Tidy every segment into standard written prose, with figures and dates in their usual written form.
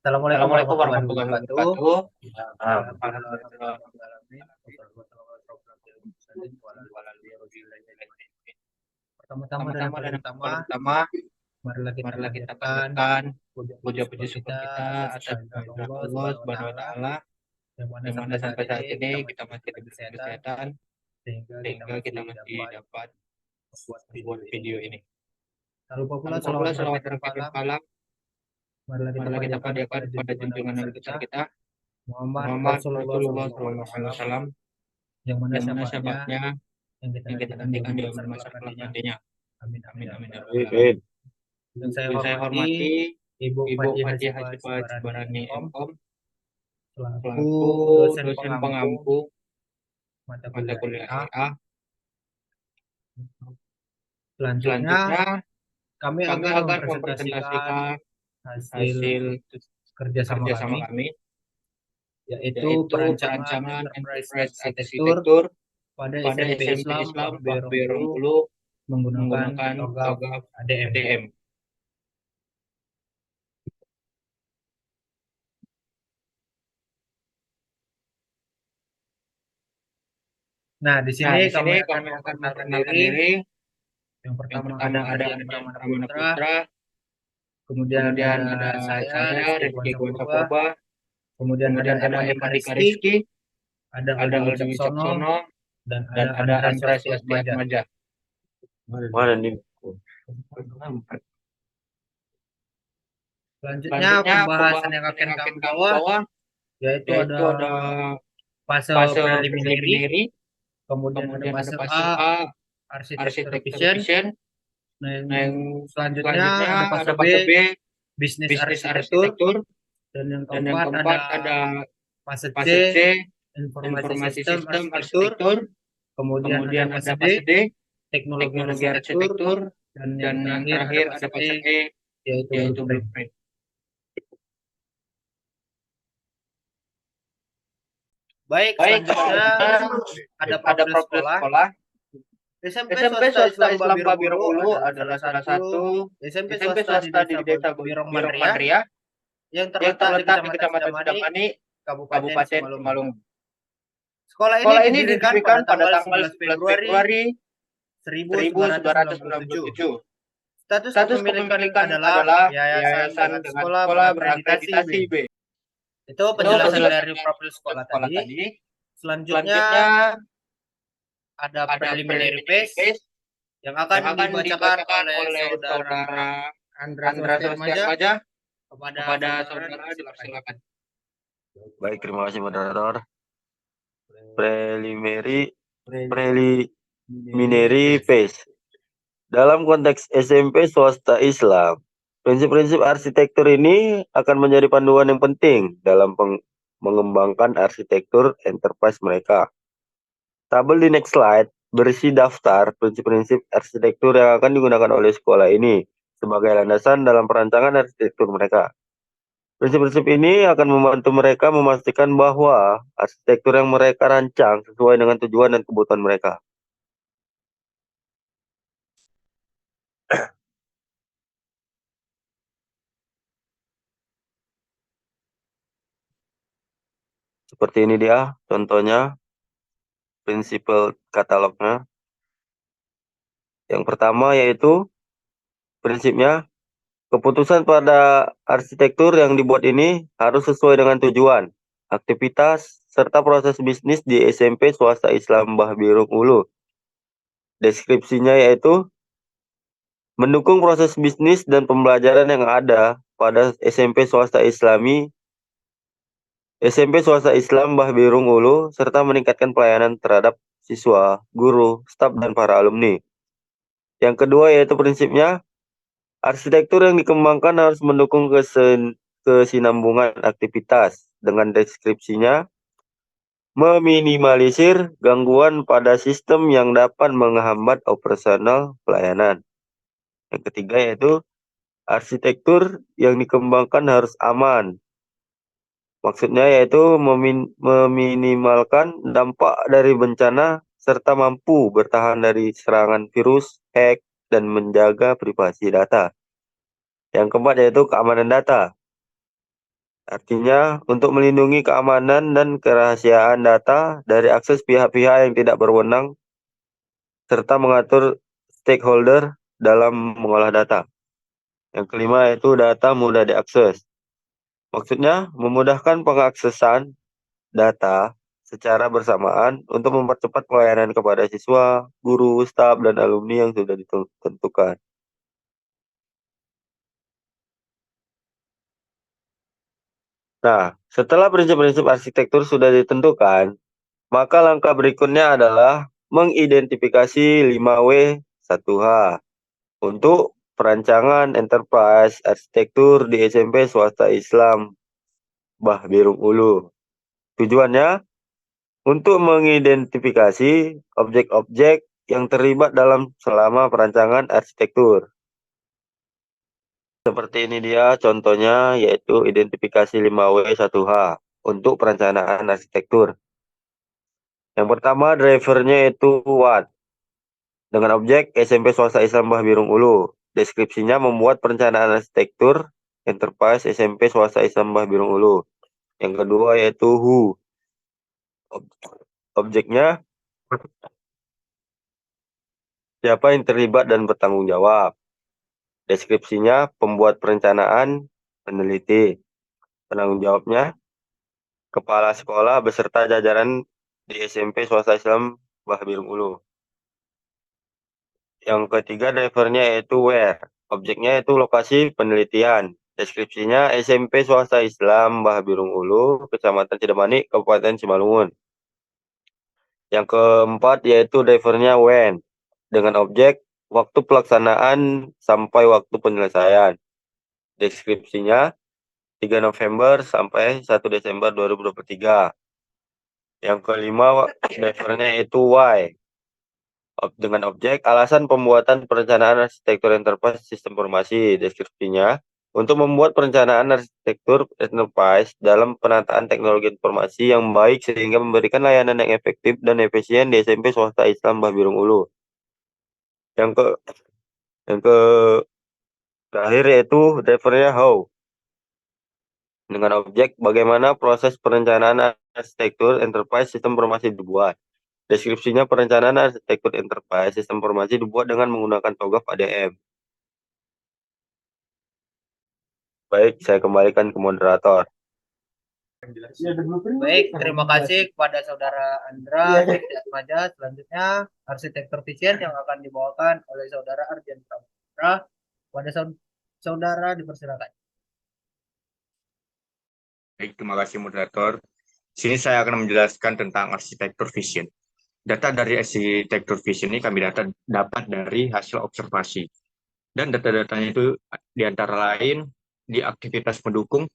Assalamualaikum Assalamualaikum warahmatullahi warahmatullahi wabarakatuh. wabarakatuh. Alhamdulillah. Pertama-tama dan yang Pertama-tama paling dan yang utama, paling utama, marilah kita marilah kita panjatkan panjatkan puja-puji syukur puja-puji syukur kita kita atas atas kehadiran kehadiran Allah Allah Subhanahu wa Subhanahu wa taala Ta'ala, yang mana yang mana sampai saat sampai ini saat ini kita kita masih masih diberi diberi kesehatan kesehatan sehingga kita sehingga kita masih masih dapat dapat membuat video membuat ini. video ini. Tak lupa pula Tak lupa selawat pula berkah selawat dan dan salam, salam, marilah kita marilah kita panjatkan panjatkan kepada kepada junjungan Nabi junjungan besar Nabi besar kita kita, Muhammad Muhammad Rasulullah Rasulullah Sallallahu Alaihi Sallallahu Alaihi Wasallam Wasallam, yang mana yang mana syafaatnya syafaatnya yang kita yang kita nantikan di nantikan hari di besar masa kelak kelak nantinya. nantinya. Amin amin Amin ya amin rabbal ya rabbal alamin. alamin. Yang saya Yang saya hormati hormati Ibu Ibu Fadhihah Fatihah Sifat Sifat Sibarani Sibarani MKOM MKOM selaku selaku dosen dosen pengampu pengampu mata mata kuliah kuliah IA. IA. Selanjutnya Selanjutnya, kami kami akan akan mempresentasikan mempresentasikan hasil hasil kerjasama kerjasama kami, kami, yaitu yaitu perancangan perancangan Enterprise enterprise Arsitektur arsitektur pada pada SMP SMP Islam Islam Bahbe Bah Bengkulu Bengkulu menggunakan menggunakan TOGAF TOGAF ADM. ADM. Nah, di Nah, sini di sini kami akan kami akan memperkenalkan memperkenalkan diri. diri. Yang Yang pertama pertama ada ada Ardian Ardian Pramana Pramana Putra, Putra, kemudian kemudian ada ada saya saya Rizky Rizky Irwansyah Gwansa Purba, Purba, kemudian ada kemudian ada Emandika Emandika Rizky, Rizky, ada ada Aldi Aldi Wicaksono, Wicaksono, dan dan ada ada Andra Andra Swasti Swasti Atmaja. Atmaja. Mana nih? Selanjutnya Selanjutnya pembahasan yang pembahasan akan yang akan kami kami bawa bawa yaitu yaitu ada ada fase fase preliminary, preliminary, kemudian ada kemudian ada fase fase A A arsitektur arsitektur vision, vision, nah yang nah yang selanjutnya selanjutnya ada fase ada B fase B bisnis bisnis arsitektur, arsitektur, dan yang dan yang keempat ada keempat ada fase C fase C informasi informasi sistem sistem arsitektur, arsitektur, kemudian ada kemudian fase ada D fase D teknologi teknologi arsitektur, arsitektur, dan yang dan yang terakhir ada terakhir fase ada E fase E yaitu yaitu blueprint. blueprint. Baik, Baik, selanjutnya ada ada profil profil sekolah. sekolah. SMP SMP Swasta Swasta Islam Islam Babirungulu Babirungulu adalah adalah salah salah satu satu SMP SMP swasta di swasta di Desa Desa Birong Birong Mandria Mandria yang yang terletak di terletak di Kecamatan Kecamatan Sidamani, Sidamani, Kabupaten Kabupaten Simalungun. Simalungun. Sekolah ini Sekolah ini didirikan pada didirikan pada tanggal tanggal 11 11 Februari Februari 1997. 1997. Status Status kepemilikan kepemilikan adalah adalah yayasan yayasan dengan dengan sekolah sekolah berakreditasi B. berakreditasi B. Itu Itu penjelasan penjelasan dari dari profil sekolah sekolah tadi. tadi. Selanjutnya Selanjutnya ada ada preliminary preliminary phase phase yang yang akan akan dibacakan dibacakan oleh oleh saudara saudara Andra Andra Swastiatmaja Swastiatmaja. kepada Kepada saudara saudara dipersilakan. dipersilakan. Baik, terima kasih moderator. Preliminary phase. Dalam konteks SMP swasta Islam, prinsip-prinsip arsitektur ini akan menjadi panduan yang penting dalam mengembangkan arsitektur enterprise mereka. Tabel di next slide berisi daftar prinsip-prinsip arsitektur yang akan digunakan oleh sekolah ini sebagai landasan dalam perancangan arsitektur mereka. Prinsip-prinsip ini akan membantu mereka memastikan bahwa arsitektur yang mereka rancang sesuai dengan tujuan dan kebutuhan mereka. Seperti ini dia contohnya, prinsipal katalognya. Yang pertama yaitu prinsipnya, keputusan pada arsitektur yang dibuat ini harus sesuai dengan tujuan, aktivitas, serta proses bisnis di SMP swasta Islam Bah Birung Ulu. Deskripsinya yaitu mendukung proses bisnis dan pembelajaran yang ada pada SMP swasta Islam Bah Birung Ulu, serta meningkatkan pelayanan terhadap siswa, guru, staf, dan para alumni. Yang kedua yaitu prinsipnya, arsitektur yang dikembangkan harus mendukung kesinambungan aktivitas, dengan deskripsinya meminimalisir gangguan pada sistem yang dapat menghambat operasional pelayanan. Yang ketiga yaitu arsitektur yang dikembangkan harus aman. Maksudnya yaitu meminimalkan dampak dari bencana serta mampu bertahan dari serangan virus, hack, dan menjaga privasi data. Yang keempat yaitu keamanan data. Artinya, untuk melindungi keamanan dan kerahasiaan data dari akses pihak-pihak yang tidak berwenang, serta mengatur stakeholder dalam mengolah data. Yang kelima yaitu data mudah diakses. Maksudnya, memudahkan pengaksesan data secara bersamaan untuk mempercepat pelayanan kepada siswa, guru, staf, dan alumni yang sudah ditentukan. Nah, setelah prinsip-prinsip arsitektur sudah ditentukan, maka langkah berikutnya adalah mengidentifikasi 5W1H untuk perancangan enterprise arsitektur di SMP swasta Islam Bah Birung Ulu. Tujuannya untuk mengidentifikasi objek-objek yang terlibat dalam selama perancangan arsitektur. Seperti ini dia contohnya, yaitu identifikasi 5W1H untuk perencanaan arsitektur. Yang pertama, drivernya itu Watt dengan objek SMP Swasta Islam Bah Birung Ulu. Deskripsinya membuat perencanaan arsitektur enterprise SMP Swasta Islam Bah Birung Ulu. Yang kedua yaitu Who. Objeknya siapa yang terlibat dan bertanggung jawab. Deskripsinya pembuat perencanaan, peneliti. Penanggung jawabnya kepala sekolah beserta jajaran di SMP Swasta Islam Bah Birung Ulu. Yang ketiga drivernya yaitu where. Objeknya itu lokasi penelitian. Deskripsinya SMP Swasta Islam Bah Birung Ulu, Kecamatan Cidemani, Kabupaten Simalungun. Yang keempat yaitu drivernya when. Dengan objek waktu pelaksanaan sampai waktu penyelesaian. Deskripsinya 3 November sampai 1 Desember 2023. Yang kelima drivernya itu why. Dengan objek alasan pembuatan perencanaan arsitektur enterprise sistem informasi. Deskripsinya untuk membuat perencanaan arsitektur enterprise dalam penataan teknologi informasi yang baik sehingga memberikan layanan yang efektif dan efisien di SMP swasta Islam Bah Birung Ulu. Yang ke yang ke terakhir yaitu drivernya how. Dengan objek bagaimana proses perencanaan arsitektur enterprise sistem informasi dibuat. Deskripsinya perencanaan arsitektur enterprise sistem informasi dibuat dengan menggunakan TOGAF ADM. Baik, saya kembalikan ke moderator. Baik, terima kasih kepada Saudara Andra Atmaja. Selanjutnya, arsitektur vision yang akan dibawakan oleh Saudara Arjen Pramudia. Pada Saudara dipersilakan. Baik, terima kasih moderator. Sini saya akan menjelaskan tentang arsitektur vision. Data dari arsitektur vision ini kami dapat dari hasil observasi. Dan data-datanya itu diantara lain di aktivitas pendukung,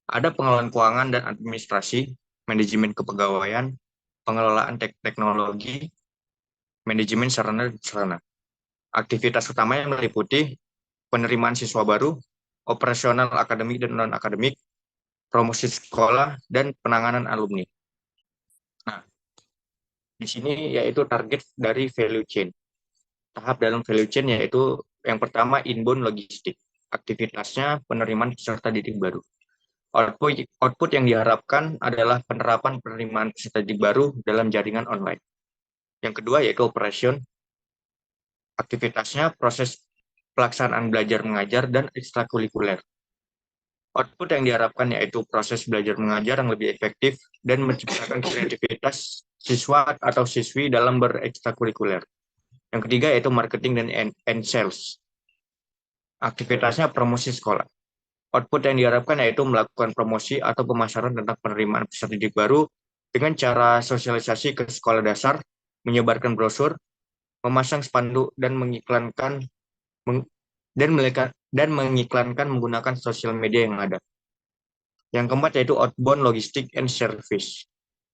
ada pengelolaan keuangan dan administrasi, manajemen kepegawaian, pengelolaan teknologi, manajemen sarana dan sarana. Aktivitas utamanya meliputi penerimaan siswa baru, operasional akademik dan non-akademik, promosi sekolah, dan penanganan alumni. Nah, di sini yaitu target dari value chain. Tahap dalam value chain yaitu yang pertama inbound logistik. Aktivitasnya penerimaan peserta didik baru. Output yang diharapkan adalah penerapan penerimaan peserta didik baru dalam jaringan online. Yang kedua yaitu operation. Aktivitasnya proses pelaksanaan belajar mengajar dan ekstrakurikuler. Output yang diharapkan yaitu proses belajar mengajar yang lebih efektif dan menciptakan kreativitas siswa atau siswi dalam berekstrakurikuler. Yang ketiga yaitu marketing dan sales. Aktivitasnya promosi sekolah. Output yang diharapkan yaitu melakukan promosi atau pemasaran tentang penerimaan peserta didik baru dengan cara sosialisasi ke sekolah dasar, menyebarkan brosur, memasang spanduk dan mengiklankan menggunakan sosial media yang ada. Yang keempat yaitu outbound logistik and service.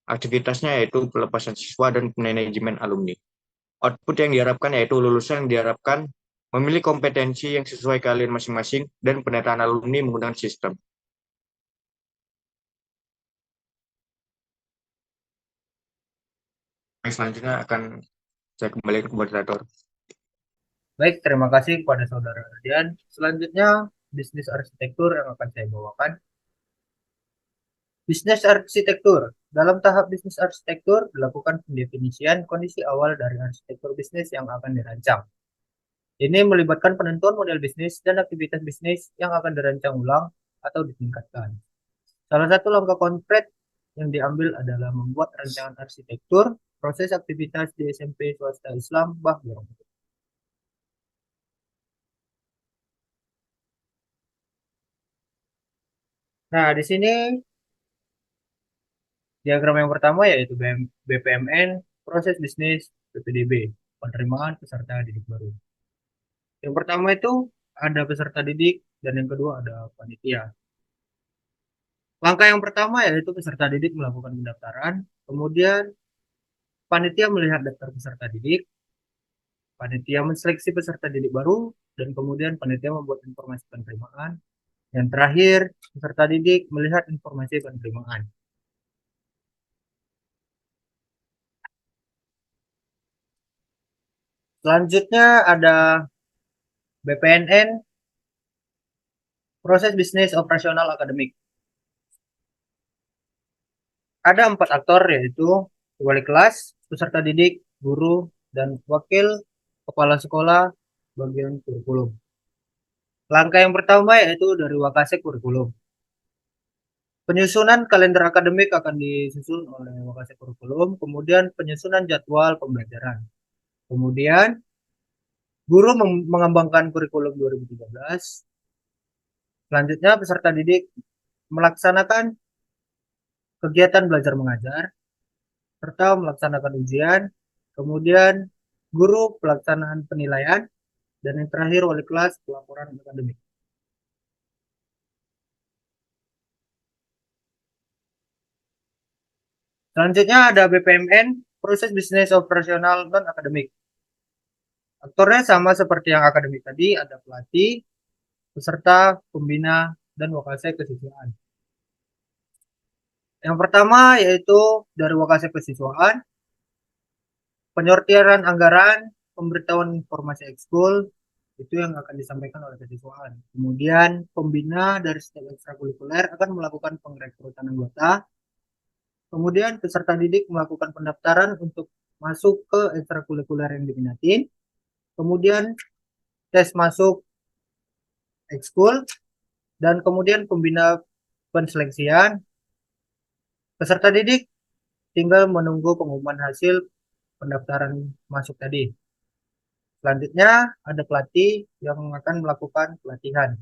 Aktivitasnya yaitu pelepasan siswa dan manajemen alumni. Output yang diharapkan yaitu lulusan yang diharapkan memilih kompetensi yang sesuai kalian masing-masing dan penataan alumni menggunakan sistem. Selanjutnya akan saya kembali ke moderator. Baik, terima kasih kepada Saudara Arjen. Selanjutnya, bisnis arsitektur yang akan saya bawakan. Bisnis arsitektur. Dalam tahap bisnis arsitektur dilakukan pendefinisian kondisi awal dari arsitektur bisnis yang akan dirancang. Ini melibatkan penentuan model bisnis dan aktivitas bisnis yang akan dirancang ulang atau ditingkatkan. Salah satu langkah konkret yang diambil adalah membuat rancangan arsitektur proses aktivitas di SMP swasta Islam Bah. Nah, di sini diagram yang pertama yaitu BPMN, proses bisnis PPDB, penerimaan peserta didik baru. Yang pertama itu ada peserta didik dan yang kedua ada panitia. Langkah yang pertama yaitu peserta didik melakukan pendaftaran, kemudian panitia melihat daftar peserta didik, panitia menseleksi peserta didik baru, dan kemudian panitia membuat informasi penerimaan. Yang terakhir, peserta didik melihat informasi penerimaan. Selanjutnya ada BPNN, proses bisnis operasional akademik. Ada 4 aktor yaitu wali kelas, peserta didik, guru, dan wakil kepala sekolah bagian kurikulum. Langkah yang pertama yaitu dari Wakase kurikulum. Penyusunan kalender akademik akan disusun oleh Wakase kurikulum, kemudian penyusunan jadwal pembelajaran. Kemudian guru mengembangkan kurikulum 2013. Selanjutnya peserta didik melaksanakan kegiatan belajar mengajar serta melaksanakan ujian. Kemudian guru pelaksanaan penilaian dan yang terakhir wali kelas pelaporan akademik. Selanjutnya ada BPMN, proses bisnis operasional dan akademik. Aktornya sama seperti yang akademik tadi, ada pelatih, peserta, pembina, dan wakase kesiswaan. Yang pertama yaitu dari wakase kesiswaan, penyortiran anggaran, pemberitahuan informasi ekskul, itu yang akan disampaikan oleh kesiswaan. Kemudian pembina dari setiap ekstrakurikuler akan melakukan pengrekrutan anggota. Kemudian peserta didik melakukan pendaftaran untuk masuk ke ekstrakurikuler yang diminatin. Kemudian tes masuk ekskul dan kemudian pembina penseleksian. Peserta didik tinggal menunggu pengumuman hasil pendaftaran masuk tadi. Selanjutnya ada pelatih yang akan melakukan pelatihan.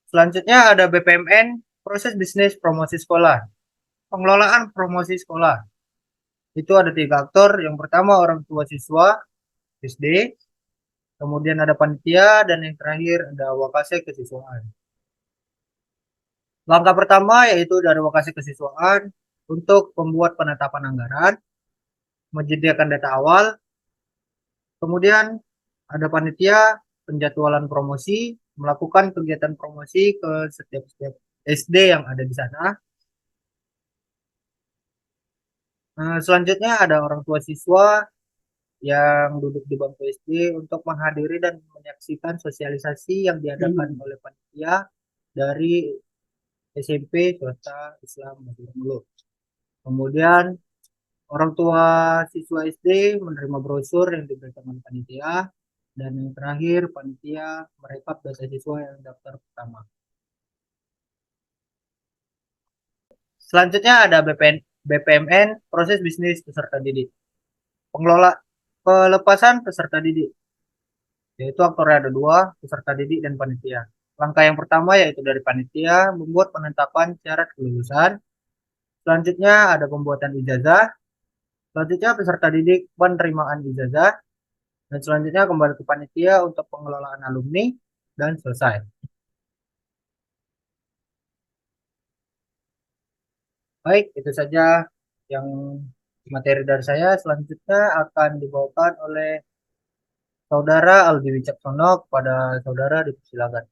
Selanjutnya ada BPMN, proses bisnis promosi sekolah. Pengelolaan promosi sekolah. Itu ada 3 aktor. Yang pertama orang tua siswa, SD. Kemudian ada panitia dan yang terakhir ada wakase kesiswaan. Langkah pertama yaitu dari wakase kesiswaan untuk membuat penetapan anggaran, menyediakan data awal. Kemudian ada panitia penjadwalan promosi, melakukan kegiatan promosi ke setiap SD yang ada di sana. Selanjutnya ada orang tua siswa yang duduk di bangku SD untuk menghadiri dan menyaksikan sosialisasi yang diadakan oleh panitia dari SMP swasta Islam Bah. Kemudian orang tua siswa SD menerima brosur yang diberikan oleh panitia dan yang terakhir panitia merekap data siswa yang daftar pertama. Selanjutnya ada BPMN, proses bisnis peserta didik. Pengelola pelepasan peserta didik, yaitu aktornya ada 2, peserta didik dan panitia. Langkah yang pertama yaitu dari panitia membuat penetapan syarat kelulusan. Selanjutnya ada pembuatan ijazah. Selanjutnya peserta didik penerimaan ijazah. Dan selanjutnya kembali ke panitia untuk pengelolaan alumni dan selesai. Baik, itu saja yang materi dari saya. Selanjutnya akan dibawakan oleh Saudara Aldi Wicaksono. Kepada saudara dipersilakan.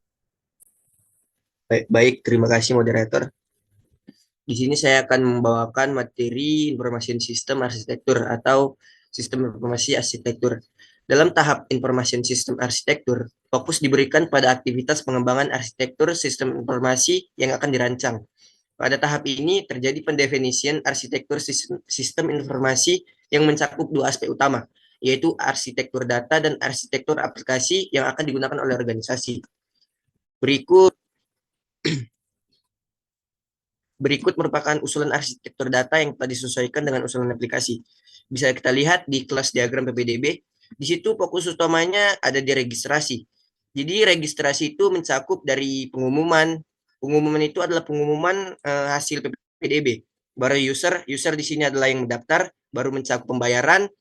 Baik, terima kasih moderator. Di sini saya akan membawakan materi informasi sistem arsitektur atau sistem informasi arsitektur. Dalam tahap Information System Arsitektur, fokus diberikan pada aktivitas pengembangan arsitektur sistem informasi yang akan dirancang. Pada tahap ini terjadi pendefinisian arsitektur sistem informasi yang mencakup dua aspek utama, yaitu arsitektur data dan arsitektur aplikasi yang akan digunakan oleh organisasi. Berikut merupakan usulan arsitektur data yang telah disesuaikan dengan usulan aplikasi. Bisa kita lihat di kelas diagram PPDB. Di situ fokus utamanya ada di registrasi. Jadi registrasi itu mencakup dari pengumuman. Pengumuman itu adalah pengumuman hasil PPDB. Baru user di sini adalah yang mendaftar, baru mencakup pembayaran,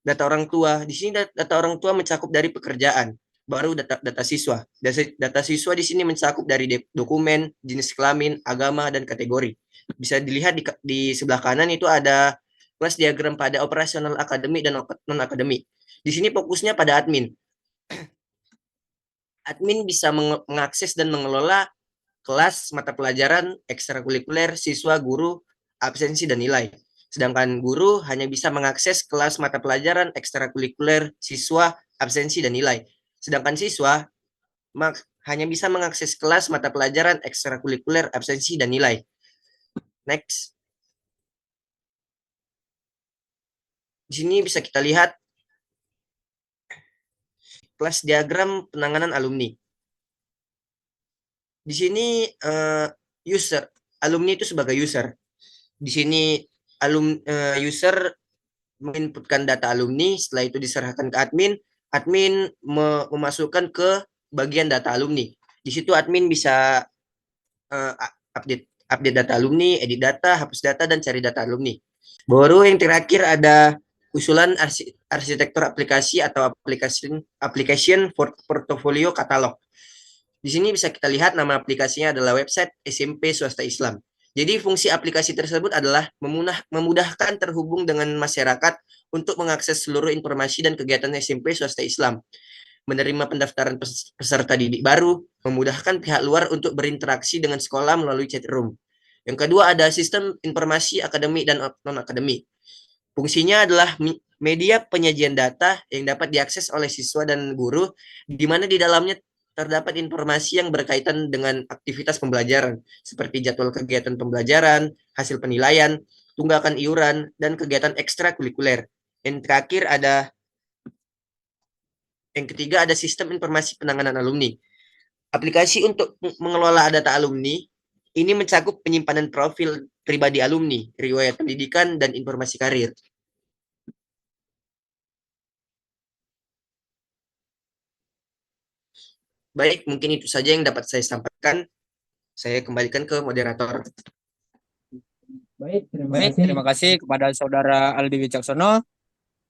data orang tua. Di sini data orang tua mencakup dari pekerjaan, baru data siswa. Data siswa di sini mencakup dari dokumen, jenis kelamin, agama, dan kategori. Bisa dilihat di sebelah kanan itu ada kelas diagram pada operasional akademik dan non-akademik. Di sini fokusnya pada admin. Admin bisa mengakses dan mengelola kelas, mata pelajaran, ekstrakurikuler, siswa, guru, absensi, dan nilai. Sedangkan guru hanya bisa mengakses kelas mata pelajaran, ekstrakurikuler, siswa, absensi, dan nilai. Sedangkan siswa hanya bisa mengakses kelas mata pelajaran, ekstrakurikuler, absensi, dan nilai. Next. Di sini bisa kita lihat kelas diagram penanganan alumni. Di sini alumni itu sebagai user. Di sini user menginputkan data alumni, setelah itu diserahkan ke admin memasukkan ke bagian data alumni. Di situ admin bisa update data alumni, edit data, hapus data, dan cari data alumni. Baru yang terakhir ada usulan arsitektur aplikasi atau application portfolio katalog. Di sini bisa kita lihat nama aplikasinya adalah website SMP Swasta Islam. Jadi fungsi aplikasi tersebut adalah memudahkan terhubung dengan masyarakat untuk mengakses seluruh informasi dan kegiatan SMP Swasta Islam, menerima pendaftaran peserta didik baru, memudahkan pihak luar untuk berinteraksi dengan sekolah melalui chat room. Yang kedua ada sistem informasi akademik dan non-akademik. Fungsinya adalah media penyajian data yang dapat diakses oleh siswa dan guru, di mana di dalamnya terdapat informasi yang berkaitan dengan aktivitas pembelajaran, seperti jadwal kegiatan pembelajaran, hasil penilaian, tunggakan iuran, dan kegiatan ekstrakurikuler. Yang ketiga ada sistem informasi penanganan alumni. Aplikasi untuk mengelola data alumni ini mencakup penyimpanan profil pribadi alumni, riwayat pendidikan, dan informasi karir. Baik, mungkin itu saja yang dapat saya sampaikan. Saya kembalikan ke moderator. Baik, terima kasih kepada Saudara Aldi Wicaksono.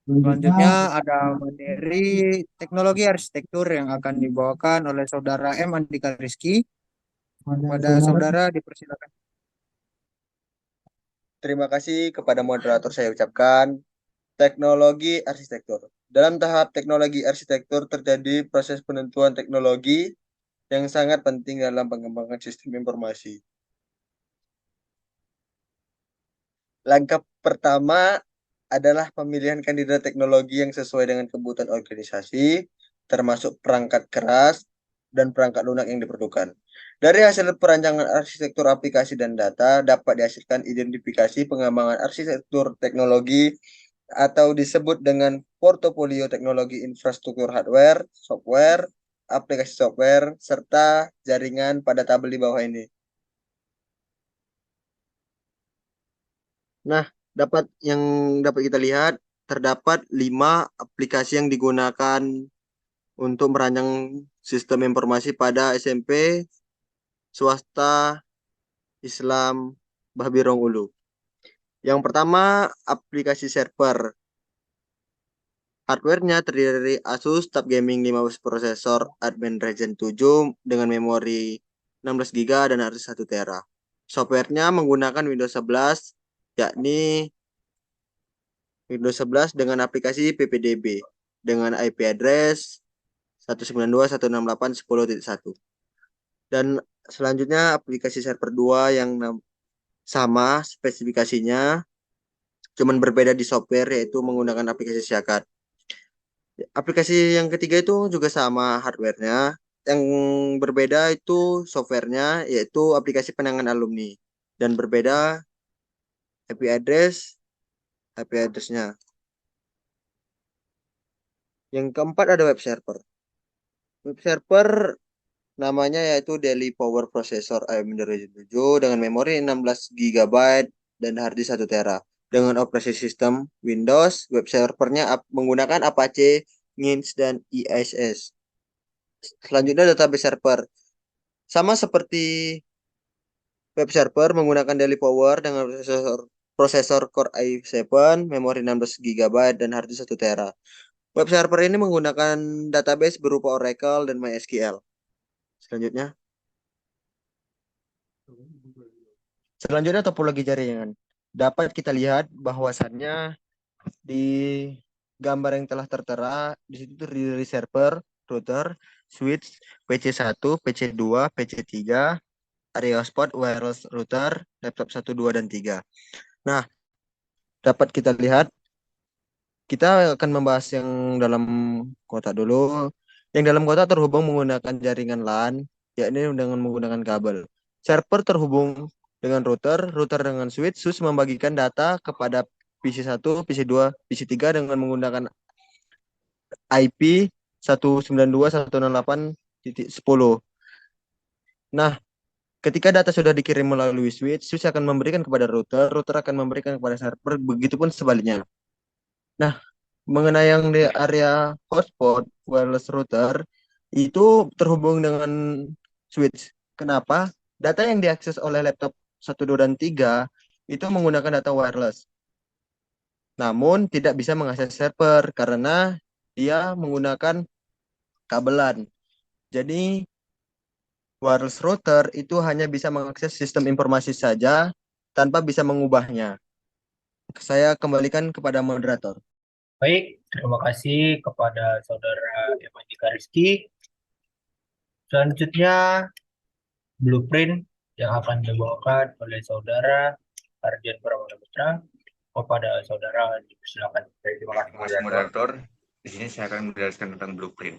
Selanjutnya ada materi teknologi arsitektur yang akan dibawakan oleh Saudara M. Andika Rizky. Pada Saudara dipersilakan. Terima kasih kepada moderator saya ucapkan. Teknologi arsitektur. Dalam tahap teknologi arsitektur terjadi proses penentuan teknologi yang sangat penting dalam pengembangan sistem informasi. Langkah pertama adalah pemilihan kandidat teknologi yang sesuai dengan kebutuhan organisasi, termasuk perangkat keras dan perangkat lunak yang diperlukan. Dari hasil perancangan arsitektur aplikasi dan data dapat dihasilkan identifikasi pengembangan arsitektur teknologi atau disebut dengan portofolio teknologi infrastruktur hardware, software, aplikasi software, serta jaringan pada tabel di bawah ini. Nah, dapat kita lihat, terdapat 5 aplikasi yang digunakan untuk merancang sistem informasi pada SMP Swasta Islam Bahbirong Ulu. Yang pertama, aplikasi server. Hardware-nya terdiri dari Asus Tab Gaming 15 prosesor Advent Ryzen 7 dengan memori 16 GB dan harddisk 1 TB. Software-nya menggunakan Windows 11, yakni Windows 11 dengan aplikasi PPDB dengan IP address 192.168.10.1. Dan selanjutnya aplikasi server 2 yang sama spesifikasinya, cuman berbeda di software, yaitu menggunakan aplikasi Siakat. Aplikasi yang ketiga itu juga sama hardware-nya. Yang berbeda itu software-nya, yaitu aplikasi penanganan alumni. Dan berbeda IP address-nya. Yang keempat ada web server. Web server namanya yaitu Daily Power Processor AM207 dengan memori 16 GB dan hard disk 1 TB. Dengan operasi sistem Windows, web servernya menggunakan Apache, Nginx, dan IIS. Selanjutnya database server. Sama seperti web server menggunakan Daily Power dengan prosesor Core i7, memori 16 GB dan hard disk 1 TB. Web server ini menggunakan database berupa Oracle dan MySQL. Selanjutnya topologi jaringan. Dapat kita lihat bahwasannya di gambar yang telah tertera di situ terdiri dari server, router, switch, PC1, PC2, PC3, area hotspot, wireless router, laptop 1, 2, dan 3. Nah, dapat kita lihat, kita akan membahas yang dalam kota dulu. Yang dalam kota terhubung menggunakan jaringan LAN, yakni dengan menggunakan kabel. Server terhubung dengan router, router dengan switch, switch membagikan data kepada PC1, PC2, PC3 dengan menggunakan IP 192.168.10. Nah, ketika data sudah dikirim melalui switch, switch akan memberikan kepada router, router akan memberikan kepada server, begitupun sebaliknya. Nah, mengenai yang di area hotspot wireless router itu terhubung dengan switch. Kenapa? Data yang diakses oleh laptop 1, 2, dan 3 itu menggunakan data wireless. Namun tidak bisa mengakses server karena dia menggunakan kabelan. Jadi wireless router itu hanya bisa mengakses sistem informasi saja tanpa bisa mengubahnya. Saya kembalikan kepada moderator. Baik, terima kasih kepada Saudara Emanjika Rizky. Selanjutnya, blueprint yang akan dibawakan oleh Saudara Arjen Pramana Putra kepada Saudara. Silakan. Terima kasih, Terima kasih moderator. Di sini saya akan menjelaskan tentang blueprint.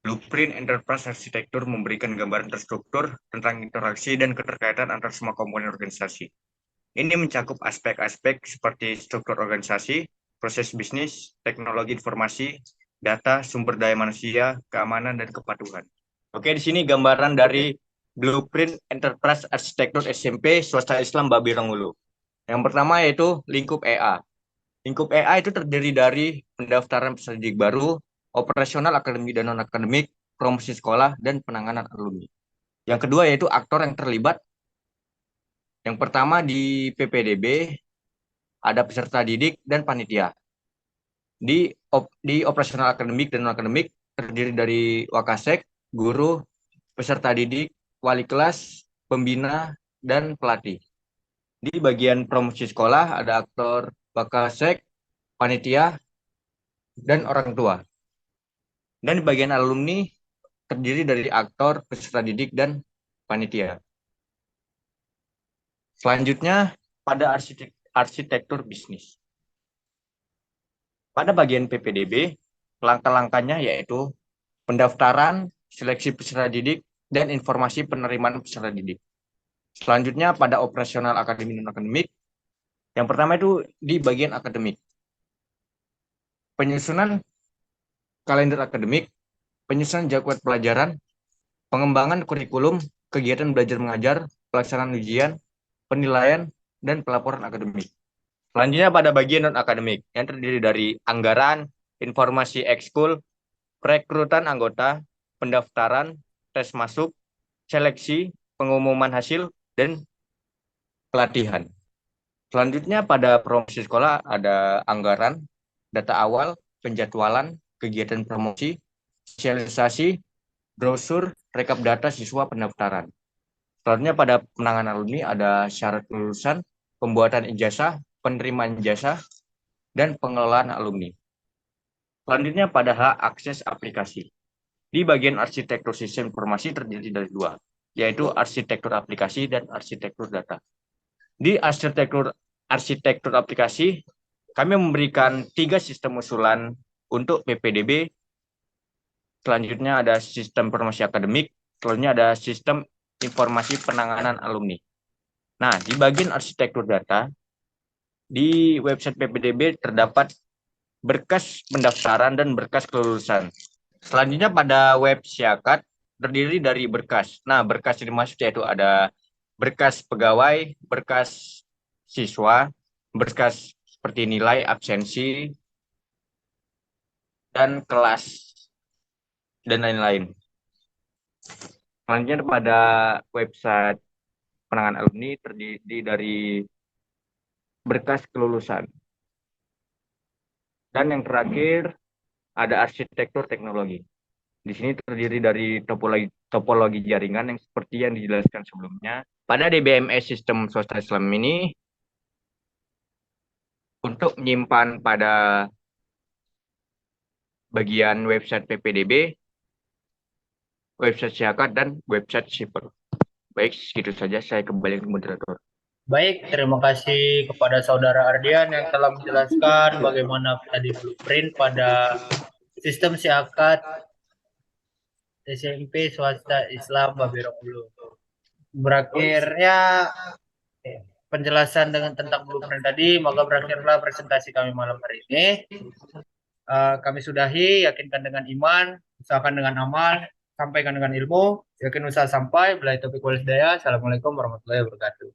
Blueprint Enterprise Architecture memberikan gambaran terstruktur tentang interaksi dan keterkaitan antar semua komponen organisasi. Ini mencakup aspek-aspek seperti struktur organisasi, proses bisnis, teknologi informasi, data, sumber daya manusia, keamanan, dan kepatuhan. Oke, di sini gambaran dari Blueprint Enterprise Architecture SMP Swasta Islam Babi Rangulu. Yang pertama yaitu lingkup EA. Lingkup EA itu terdiri dari pendaftaran peserta didik baru, operasional akademik dan non-akademik, promosi sekolah, dan penanganan alumni. Yang kedua yaitu aktor yang terlibat. Yang pertama di PPDB, ada peserta didik dan panitia. Di operasional akademik dan non-akademik terdiri dari wakasek, guru, peserta didik, wali kelas, pembina, dan pelatih. Di bagian promosi sekolah ada aktor wakasek, panitia, dan orang tua. Dan di bagian alumni terdiri dari aktor, peserta didik, dan panitia. Selanjutnya pada arsitektur bisnis. Pada bagian PPDB, langkah-langkahnya yaitu pendaftaran, seleksi peserta didik, dan informasi penerimaan peserta didik. Selanjutnya pada operasional akademik dan akademik, yang pertama itu di bagian akademik. Penyusunan kalender akademik, penyusunan jadwal pelajaran, pengembangan kurikulum, kegiatan belajar mengajar, pelaksanaan ujian, penilaian, dan pelaporan akademik. Selanjutnya pada bagian non-akademik, yang terdiri dari anggaran, informasi ekskul, perekrutan anggota, pendaftaran, tes masuk, seleksi, pengumuman hasil, dan pelatihan. Selanjutnya pada promosi sekolah ada anggaran, data awal, penjadwalan, kegiatan promosi, sosialisasi, brosur, rekap data siswa pendaftaran. Selanjutnya pada penanganan alumni ada syarat kelulusan, pembuatan ijazah, penerimaan ijazah, dan pengelolaan alumni. Selanjutnya pada hak akses aplikasi. Di bagian arsitektur sistem informasi terdiri dari dua, yaitu arsitektur aplikasi dan arsitektur data. Di arsitektur aplikasi, kami memberikan 3 sistem usulan untuk PPDB, selanjutnya ada sistem promosi akademik, selanjutnya ada sistem informasi penanganan alumni. Nah, di bagian arsitektur data, di website PPDB terdapat berkas pendaftaran dan berkas kelulusan. Selanjutnya pada web Siakat terdiri dari berkas. Nah, berkas yang dimaksud yaitu ada berkas pegawai, berkas siswa, berkas seperti nilai, absensi, dan kelas, dan lain-lain. Selanjutnya pada website penanganan alumni terdiri dari berkas kelulusan. Dan yang terakhir ada arsitektur teknologi. Di sini terdiri dari topologi jaringan yang seperti yang dijelaskan sebelumnya. Pada DBMS sistem swasta Islam ini, untuk menyimpan pada bagian website PPDB, website Siakat, dan website Shipper. Baik, segitu saja. Saya kembali ke moderator. Baik, terima kasih kepada Saudara Ardian yang telah menjelaskan bagaimana tadi blueprint pada sistem Siakat SMP swasta Islam Babero Hulu. Berakhirnya penjelasan dengan tentang blueprint tadi, maka berakhirlah presentasi kami malam hari ini. Kami sudahi, yakinkan dengan iman, usahakan dengan amal, sampaikan dengan ilmu, yakin usaha sampai. Bila taufiq wal hidayah. Assalamualaikum warahmatullahi wabarakatuh.